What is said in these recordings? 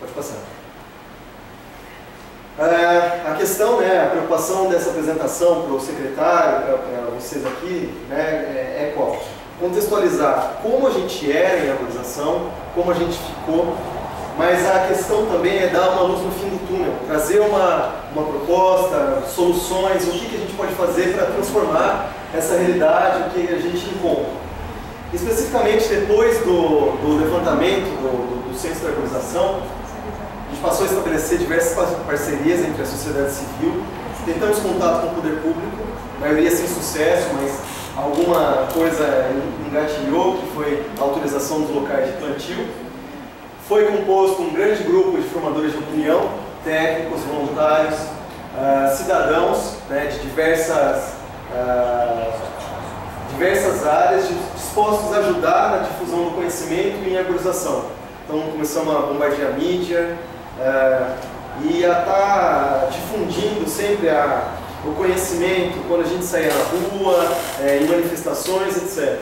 Pode passar. A questão, a preocupação dessa apresentação para o secretário, para vocês aqui, é qual? Contextualizar como a gente era em arborização, como a gente ficou, mas a questão também é dar uma luz no fim do túnel, trazer uma proposta, soluções, o que a gente pode fazer para transformar essa realidade, o que a gente encontra. Especificamente depois do levantamento do Censo da Arborização, a gente passou a estabelecer diversas parcerias entre a sociedade civil, tentamos contato com o poder público, a maioria sem sucesso, mas alguma coisa engatilhou, que foi a autorização dos locais de plantio. Foi composto um grande grupo de formadores de opinião, técnicos, voluntários, cidadãos de diversas áreas dispostos a ajudar na difusão do conhecimento em arborização. Então começamos a bombardear a mídia e a estar difundindo sempre o conhecimento quando a gente saía na rua, em manifestações, etc.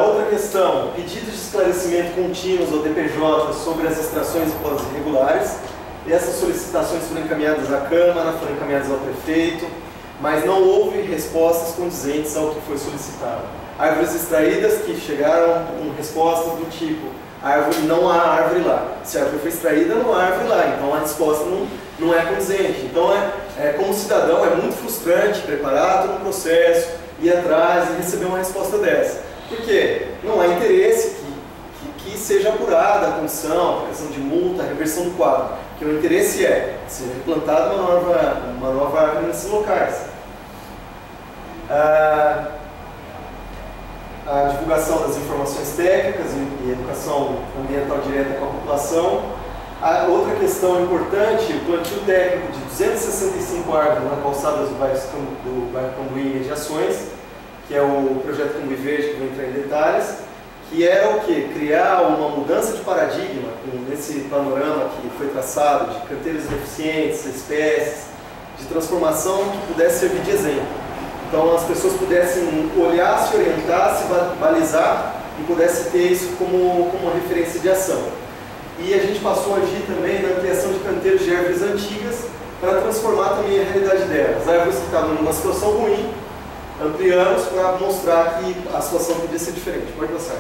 Outra questão, pedidos de esclarecimento contínuos ao DPJ sobre as extrações e podas irregulares. Essas solicitações foram encaminhadas à Câmara, foram encaminhadas ao prefeito, mas não houve respostas condizentes ao que foi solicitado. Árvores extraídas que chegaram com respostas do tipo: não há árvore lá. Se a árvore foi extraída, não há árvore lá, então a resposta não é condizente. Então, como cidadão, é muito frustrante preparar todo o processo, ir atrás e receber uma resposta dessa. Por quê? Não há interesse que seja apurada a condição, a questão de multa, a reversão do quadro. Porque o interesse é ser replantada uma nova árvore nesses locais. A divulgação das informações técnicas e educação ambiental direta com a população. Outra questão importante, o plantio técnico de 265 árvores na calçada do bairro Cambuí e Mediações, que é o projeto Cambuí Verde, que vou entrar em detalhes, que era o quê? Criar uma mudança de paradigma nesse panorama que foi traçado de canteiros ineficientes, espécies, de transformação que pudesse servir de exemplo. Então as pessoas pudessem olhar, se orientar, se balizar e pudesse ter isso como uma referência de ação. E a gente passou a agir também na criação de canteiros de árvores antigas para transformar também a realidade delas. As árvores que estavam numa situação ruim, ampliamos para mostrar que a situação podia ser diferente. Pode passar.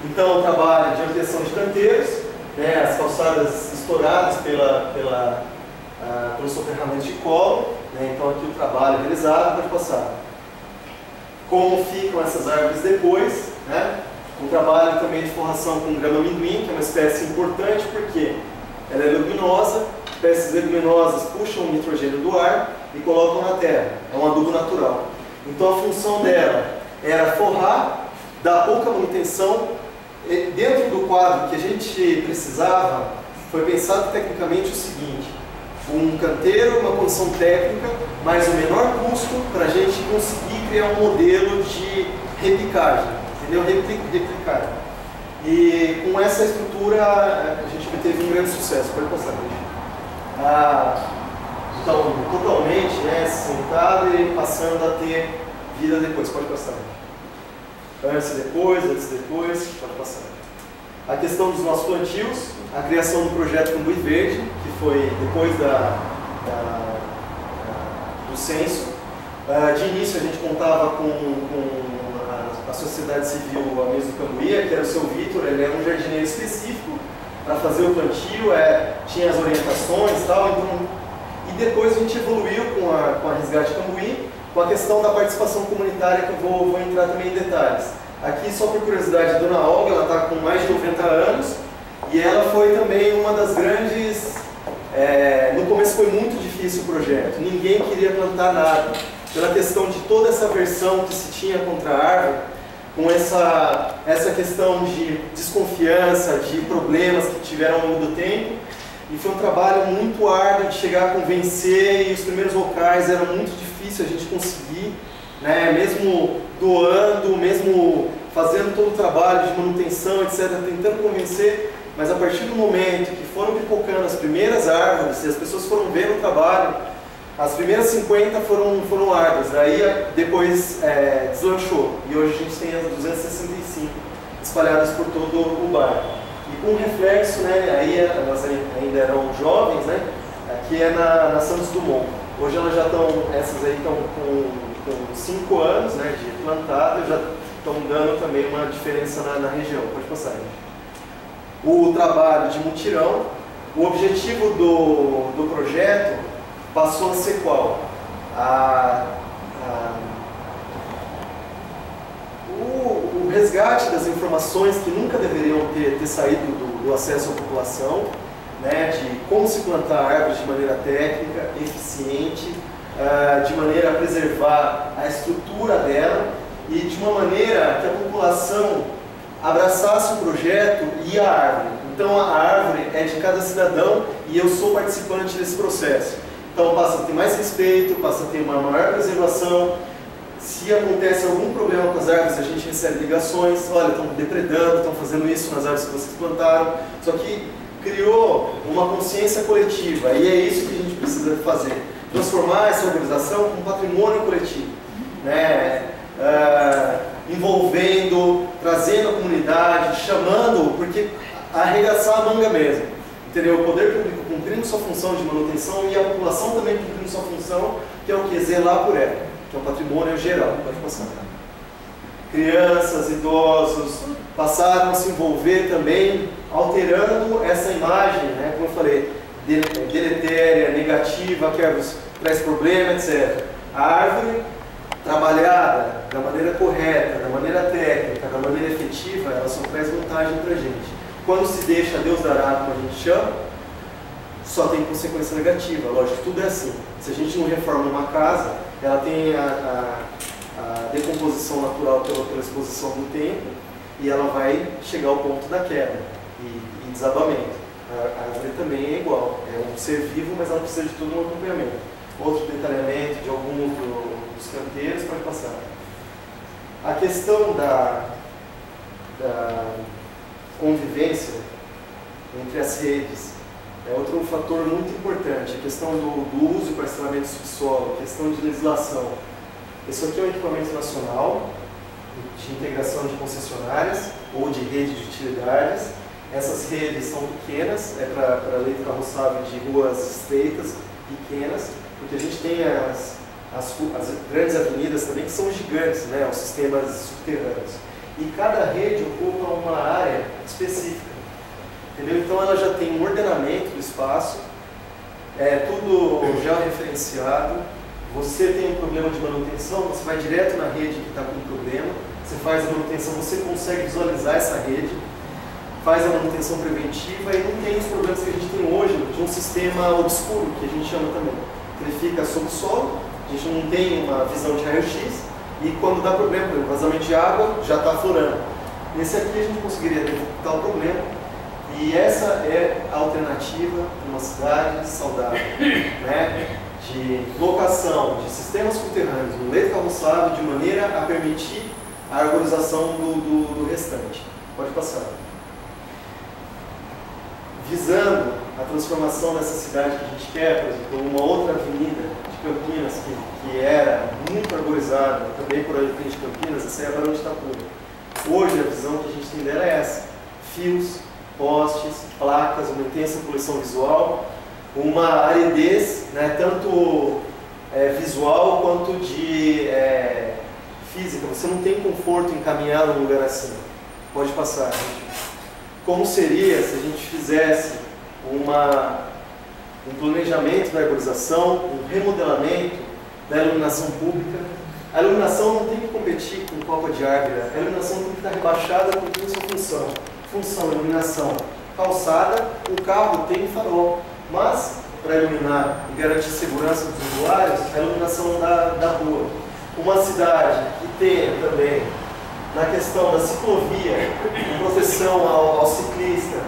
Então, o trabalho de ampliação de canteiros, as calçadas estouradas pelo soterramento de colo, então aqui o trabalho realizado. Pode passar. Como ficam essas árvores depois, o trabalho também de forração com grama amendoim, que é uma espécie importante porque ela é leguminosa, espécies leguminosas puxam o nitrogênio do ar e colocam na terra, é um adubo natural. Então a função dela era forrar, dar pouca manutenção. Dentro do quadro que a gente precisava, foi pensado tecnicamente o seguinte: um canteiro, uma condição técnica, mas o menor custo para a gente conseguir criar um modelo de replicagem, entendeu? Replicar. E com essa estrutura a gente teve um grande sucesso. Pode passar, gente. Então, totalmente sentado e passando a ter vida depois. Pode passar. Antes e depois, pode passar. A questão dos nossos plantios, a criação do projeto Cambuí Verde, que foi depois do censo. De início a gente contava com a sociedade civil a mesa do Cambuí, que era o seu Vitor, ele era um jardineiro específico para fazer o plantio, tinha as orientações e tal, e depois a gente evoluiu com a Resgate Cambuí, com a questão da participação comunitária, que eu vou entrar também em detalhes. Aqui, só por curiosidade, a dona Olga, ela está com mais de 90 anos, e ela foi também uma das grandes... no começo foi muito difícil o projeto, ninguém queria plantar nada, pela questão de toda essa aversão que se tinha contra a árvore, com essa questão de desconfiança, de problemas que tiveram ao longo do tempo, e foi um trabalho muito árduo de chegar a convencer, e os primeiros locais era muito difícil a gente conseguir, mesmo doando, mesmo fazendo todo o trabalho de manutenção, etc., tentando convencer, mas a partir do momento que foram pipocando as primeiras árvores e as pessoas foram vendo o trabalho, as primeiras 50 foram árvores, aí depois deslanchou, e hoje a gente tem as 265 espalhadas por todo o bairro. com reflexo, né, aí elas ainda eram jovens, né, aqui é na Santos Dumont. Hoje elas já estão, essas aí estão com 5 anos, né, de plantada, já estão dando também uma diferença na região. Pode passar, gente. O trabalho de mutirão, o objetivo do projeto passou a ser qual? O resgate das informações que nunca deveriam ter saído do acesso à população, né, de como se plantar árvores de maneira técnica, eficiente, de maneira a preservar a estrutura dela e de uma maneira que a população abraçasse o projeto e a árvore. Então a árvore é de cada cidadão e eu sou participante desse processo. Então passa a ter mais respeito, passa a ter uma maior preservação. Se acontece algum problema com as árvores, a gente recebe ligações, olha, estão depredando, estão fazendo isso nas árvores que vocês plantaram. Só que criou uma consciência coletiva e é isso que a gente precisa fazer. Transformar essa organização em um patrimônio coletivo, né? Envolvendo, trazendo a comunidade, chamando, porque arregaçar a manga mesmo, entendeu? O poder público cumprindo sua função de manutenção e a população também cumprindo sua função, que é o que? Zelar por ela, que é o patrimônio geral. Pode passar. Crianças, idosos passaram a se envolver também, alterando essa imagem, né? Como eu falei, deletéria, negativa, que traz problema, etc. A árvore trabalhada da maneira correta, da maneira técnica, da maneira efetiva, ela só traz vantagem para a gente. Quando se deixa Deus dará, como a gente chama, só tem consequência negativa. Lógico, tudo é assim. Se a gente não reforma uma casa, ela tem a decomposição natural pela exposição do tempo e ela vai chegar ao ponto da queda e desabamento. A árvore também é igual. É um ser vivo, mas ela precisa de todo um acompanhamento. Outro detalhamento de alguns dos canteiros, pode passar. A questão da convivência entre as redes é outro fator muito importante. A questão do uso e parcelamento do subsolo, a questão de legislação. Isso aqui é um equipamento nacional de integração de concessionárias ou de rede de utilidades. Essas redes são pequenas, é para leito carroçável de ruas estreitas, pequenas, porque a gente tem as grandes avenidas também que são gigantes, né, os sistemas subterrâneos. E cada rede ocupa uma área específica, entendeu? Então ela já tem um ordenamento do espaço, tudo já referenciado. Você tem um problema de manutenção, você vai direto na rede que está com problema, você faz a manutenção, você consegue visualizar essa rede, faz a manutenção preventiva e não tem os problemas que a gente tem hoje de um sistema obscuro, que a gente chama também. Ele fica sob o solo, a gente não tem uma visão de raio-x e quando dá problema, por exemplo, vazamento de água, já está aflorando. Nesse aqui a gente conseguiria detectar o problema e essa é a alternativa para uma cidade saudável, né? De locação de sistemas subterrâneos no leito carroçável de maneira a permitir a arborização do restante. Pode passar. Visando a transformação dessa cidade que a gente quer, por exemplo, uma outra avenida de Campinas que era muito arborizada, também por ali frente de Campinas, essa é a Barão de Itapura. Hoje a visão que a gente tem dela é essa: fios, postes, placas, uma intensa poluição visual, uma aridez, né, tanto visual quanto de física. Você não tem conforto em caminhar num lugar assim. Pode passar, gente. Como seria se a gente fizesse um planejamento da arborização, um remodelamento da iluminação pública? A iluminação não tem que competir com copa de árvore, a iluminação tem que estar rebaixada com toda a sua função. Função, iluminação. Calçada, o carro tem farol, mas para iluminar e garantir segurança dos usuários, a iluminação da rua. Uma cidade que tenha também, na questão da ciclovia, com proteção ao ciclista,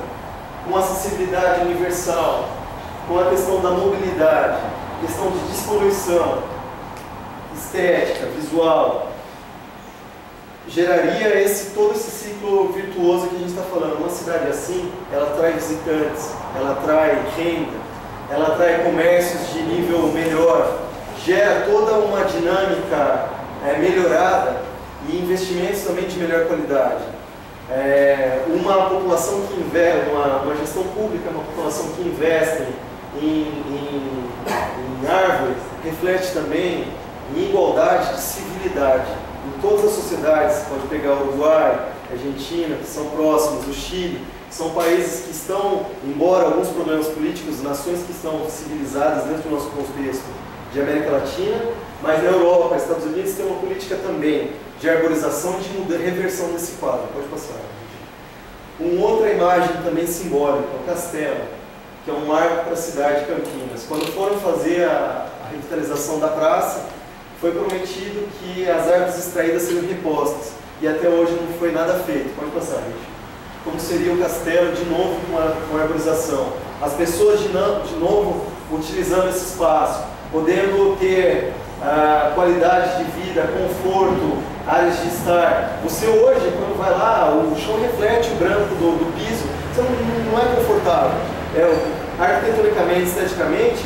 com acessibilidade universal, com a questão da mobilidade, questão de despoluição, estética, visual, geraria todo esse ciclo virtuoso que a gente está falando. Uma cidade assim, ela atrai visitantes, ela atrai renda, ela atrai comércios de nível melhor, gera toda uma dinâmica melhorada e investimentos também de melhor qualidade. Uma população que investe, uma gestão pública, uma população que investe em árvores, reflete também em igualdade de civilidade. Em todas as sociedades, pode pegar o Uruguai, a Argentina, que são próximos, o Chile, são países que estão, embora alguns problemas políticos, nações que estão civilizadas dentro do nosso contexto de América Latina, mas na Europa, Estados Unidos tem uma política também de arborização e de reversão desse quadro. Pode passar. Uma outra imagem também simbólica, o castelo, que é um marco para a cidade de Campinas. Quando foram fazer a revitalização da praça, foi prometido que as árvores extraídas seriam repostas, e até hoje não foi nada feito. Pode passar, gente. Como seria o castelo de novo com a arborização. As pessoas de novo utilizando esse espaço, podendo ter qualidade de vida, conforto, áreas de estar. Você hoje, quando vai lá, o chão reflete o branco do piso, você não é confortável. Arquitetonicamente, esteticamente,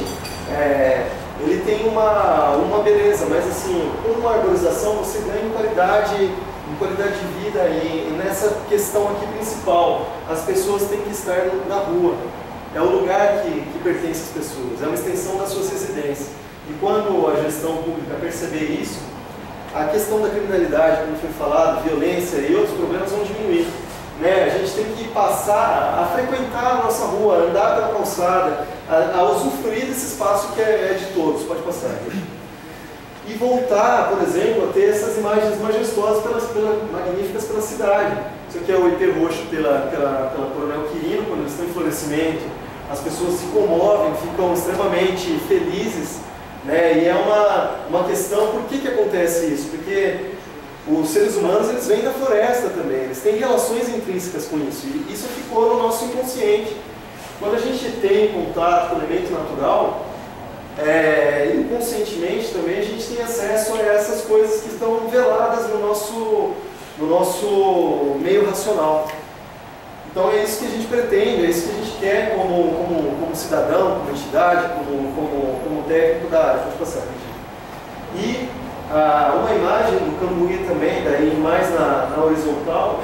ele tem uma beleza, mas assim, com uma arborização você ganha em qualidade de vida e nessa questão aqui principal, as pessoas têm que estar na rua. É o lugar que pertence às pessoas, é uma extensão das suas residências. E quando a gestão pública perceber isso, a questão da criminalidade, como foi falado, violência e outros problemas vão diminuir. A gente tem que passar a frequentar a nossa rua, andar pela calçada, a usufruir desse espaço que é de todos. Pode passar. E voltar, por exemplo, a ter essas imagens majestosas, magníficas pela cidade. Isso aqui é o IP roxo pela Coronel Quirino, quando eles estão em florescimento. As pessoas se comovem, ficam extremamente felizes. E é uma questão, por que acontece isso? Porque os seres humanos eles vêm da floresta também, eles têm relações intrínsecas com isso, e isso ficou no nosso inconsciente. Quando a gente tem contato com o elemento natural, inconscientemente também a gente tem acesso a essas coisas que estão veladas no nosso meio racional. Então é isso que a gente pretende, é isso que a gente quer como cidadão, como entidade, como técnico da área. Pode passar, gente. E uma imagem do Cambuí também, daí mais na horizontal,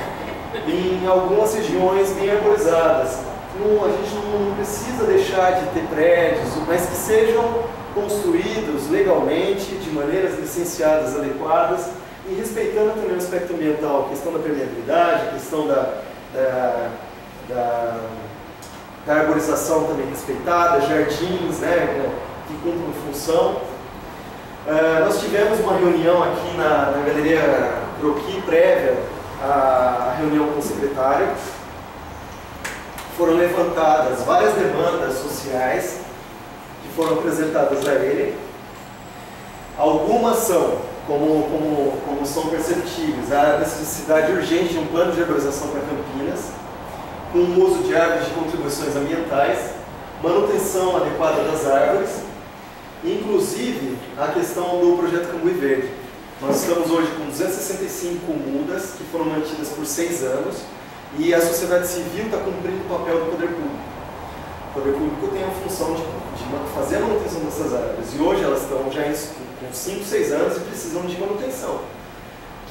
em algumas regiões bem arborizadas. A gente não precisa deixar de ter prédios, mas que sejam construídos legalmente, de maneiras licenciadas adequadas e respeitando também o aspecto ambiental, a questão da permeabilidade, a questão da arborização também respeitada, jardins que cumprem função. Nós tivemos uma reunião aqui na Galeria Croqui, prévia à reunião com o secretário. Foram levantadas várias demandas sociais que foram apresentadas a ele. Algumas são, como são perceptíveis, a necessidade urgente de um plano de arborização para Campinas, com o uso de árvores de contribuições ambientais, manutenção adequada das árvores, inclusive a questão do projeto Cambuí Verde. Nós estamos hoje com 265 mudas que foram mantidas por 6 anos e a sociedade civil está cumprindo o papel do poder público. O poder público tem a função de fazer a manutenção dessas árvores e hoje elas estão já com 5, 6 anos e precisam de manutenção.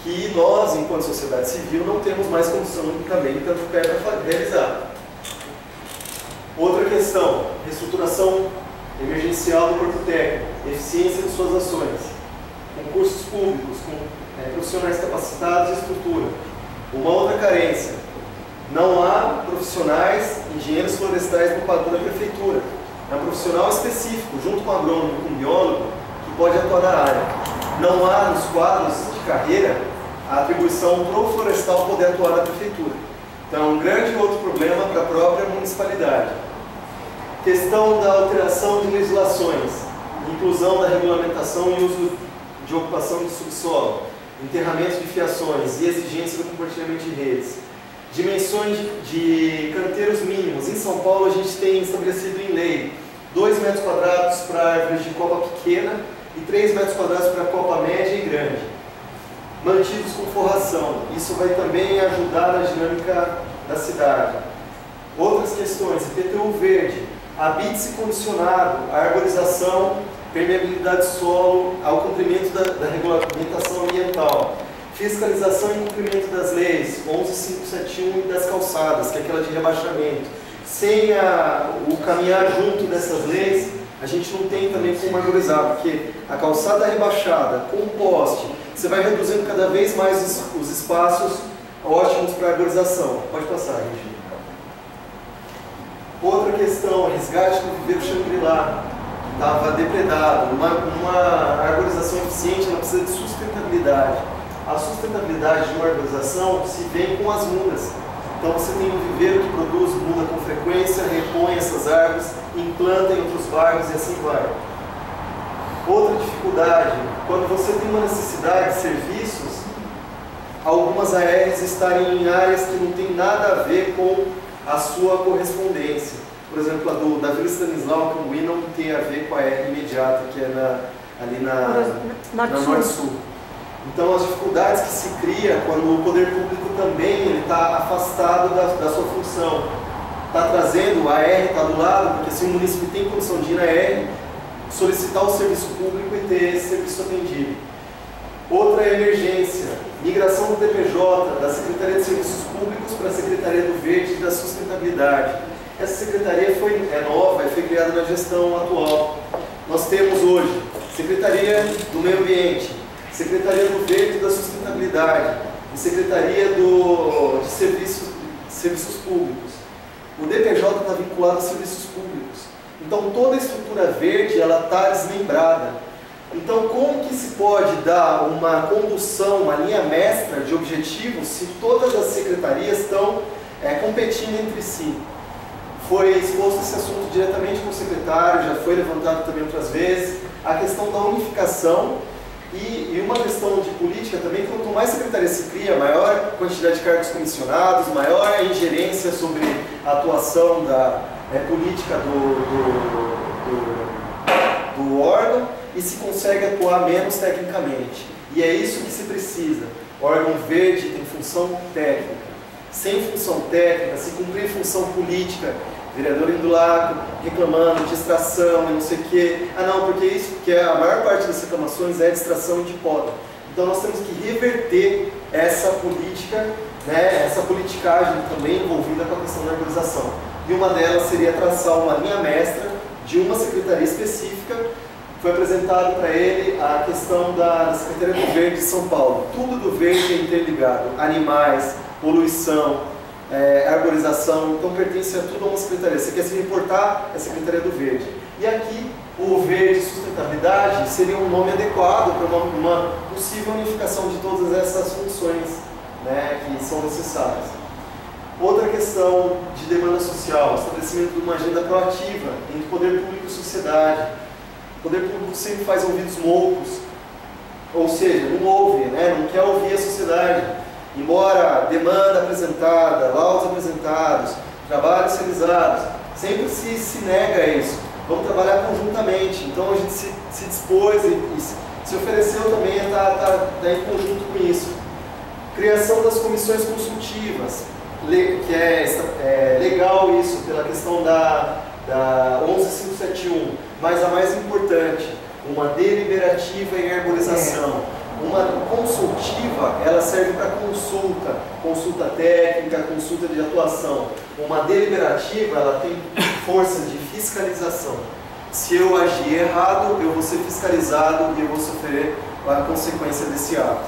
Que nós, enquanto sociedade civil, não temos mais condição também de tanto pé para realizar. Outra questão, reestruturação emergencial do corpo técnico, eficiência de suas ações, concursos públicos, com profissionais capacitados e estrutura. Uma outra carência, não há profissionais, engenheiros florestais no quadro da prefeitura. É um profissional específico, junto com agrônomo e com biólogo, que pode atuar na área. Não há nos quadros de carreira a atribuição para o florestal poder atuar na prefeitura. Então é um grande outro problema para a própria municipalidade. Questão da alteração de legislações, inclusão da regulamentação e uso de ocupação de subsolo, enterramento de fiações e exigência do compartilhamento de redes. Dimensões de canteiros mínimos. Em São Paulo a gente tem estabelecido em lei 2 metros quadrados para árvores de copa pequena e 3 metros quadrados para copa média e grande, mantidos com forração. Isso vai também ajudar na dinâmica da cidade. Outras questões, IPTU verde, habite-se condicionado, a arborização, permeabilidade do solo, ao cumprimento da regulamentação ambiental, Fiscalização e cumprimento das leis, 11.571 e das calçadas, que é aquela de rebaixamento. Sem o caminhar junto dessas leis, a gente não tem também como arborizar, porque a calçada rebaixada, com o poste, você vai reduzindo cada vez mais os espaços ótimos para arborização. Pode passar, gente. Outra questão, resgate do viveiro Shangri-La, que estava depredado. Uma arborização eficiente, ela precisa de sustentabilidade. A sustentabilidade de uma arborização se vem com as mudas. Então você tem um viveiro que produz muda com frequência, repõe essas árvores, implanta em outros bairros e assim vai. Outra dificuldade, quando você tem uma necessidade de serviços, algumas ARs estarem em áreas que não tem nada a ver com a sua correspondência. Por exemplo, a da Vila Stanislau, Cambuí, não tem a ver com a AR imediata, que é ali na Norte-Sul. Então, as dificuldades que se cria quando o poder público também está afastado da sua função. Está trazendo, a AR está do lado, porque se o município tem condição de ir na AR, solicitar o serviço público e ter esse serviço atendido. Outra emergência, migração do DPJ, da Secretaria de Serviços Públicos para a Secretaria do Verde e da Sustentabilidade. Essa secretaria é nova e foi criada na gestão atual. Nós temos hoje Secretaria do Meio Ambiente, Secretaria do Verde e da Sustentabilidade e Secretaria de Serviços Públicos. O DPJ está vinculado a serviços públicos. Então toda a estrutura verde está desmembrada. Então como que se pode dar uma condução, uma linha mestra de objetivos se todas as secretarias estão competindo entre si? Foi exposto esse assunto diretamente com o secretário, já foi levantado também outras vezes, a questão da unificação e uma questão de política também, que quanto mais secretaria se cria, maior quantidade de cargos comissionados, maior a ingerência sobre a atuação da política do órgão e se consegue atuar menos tecnicamente. E é isso que se precisa. O órgão verde tem função técnica. Sem função técnica, se cumprir função política, vereador indo lá reclamando, distração e não sei o quê. Ah não, porque a maior parte das reclamações é distração de poda. Então nós temos que reverter essa política, essa politicagem também envolvida com a questão da arborização. E uma delas seria traçar uma linha mestra de uma secretaria específica. Foi apresentado para ele a questão da Secretaria do Verde de São Paulo. Tudo do verde é interligado, animais, poluição, arborização, então pertence a tudo a uma secretaria. Você quer se reportar, é a Secretaria do Verde. E aqui, o Verde Sustentabilidade seria um nome adequado para uma possível unificação de todas essas funções que são necessárias. Outra questão de demanda social, estabelecimento de uma agenda proativa entre poder público e sociedade. O poder público sempre faz ouvidos moucos, ou seja, não ouve, não quer ouvir a sociedade. Embora demanda apresentada, laudos apresentados, trabalhos realizados, sempre se nega a isso. Vamos trabalhar conjuntamente. Então a gente se dispôs e se ofereceu também a estar em conjunto com isso. Criação das comissões consultivas, que é legal isso, pela questão da 11.571, mas a mais importante, uma deliberativa em arborização. Uma consultiva, ela serve para consulta técnica, consulta de atuação. Uma deliberativa, ela tem força de fiscalização. Se eu agir errado, eu vou ser fiscalizado e eu vou sofrer a consequência desse ato.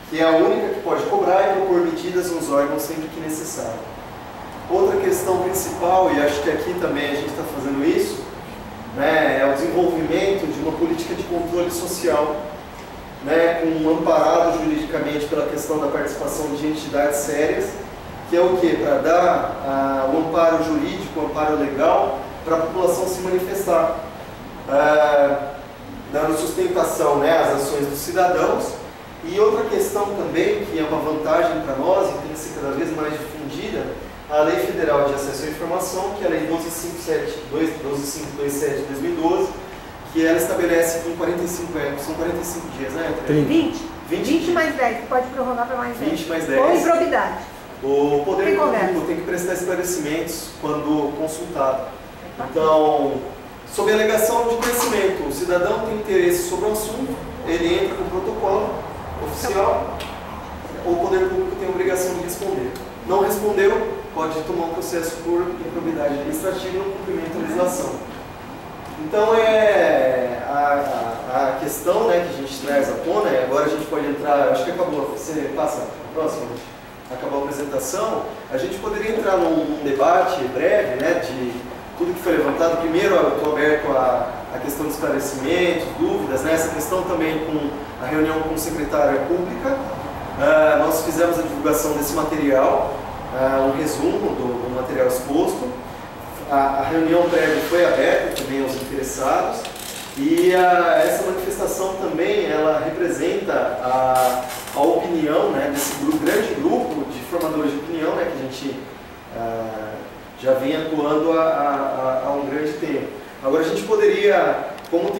Que é a única que pode cobrar e propor medidas nos órgãos sempre que necessário. Outra questão principal, e acho que aqui também a gente está fazendo isso, é o desenvolvimento de uma política de controle social, amparado juridicamente pela questão da participação de entidades sérias, que é o quê? Para dar o amparo jurídico, o amparo legal, para a população se manifestar, dando sustentação às ações dos cidadãos. E outra questão também, que é uma vantagem para nós e tem que ser cada vez mais difundida, a Lei Federal de Acesso à Informação, que é a Lei 12.527 de 2012, que ela estabelece que em 45 são 45 dias, 20 mais 10, você pode prorrogar para mais 10. 20 mais 10. Ou improbidade. O poder público tem que prestar esclarecimentos quando consultado. Então, Sob a alegação de conhecimento, o cidadão tem interesse sobre o assunto, ele entra com o protocolo oficial, ou o poder público tem a obrigação de responder. Não respondeu, pode tomar um processo por improbidade administrativa e não cumprimento da legislação. Então a questão, né, que a gente traz à tona, e agora a gente pode entrar, acho que acabou, você passa a próxima, acabou a apresentação, a gente poderia entrar num debate breve, né, de tudo que foi levantado. Primeiro, eu estou aberto à questão de esclarecimentos, dúvidas, né, essa questão também com a reunião com o secretário da Pública. Nós fizemos a divulgação desse material, um resumo do material exposto. A reunião prévia foi aberta também aos interessados e essa manifestação também ela representa a opinião, né, desse grande grupo de formadores de opinião, né, que a gente já vem atuando há um grande tempo. Agora a gente poderia, como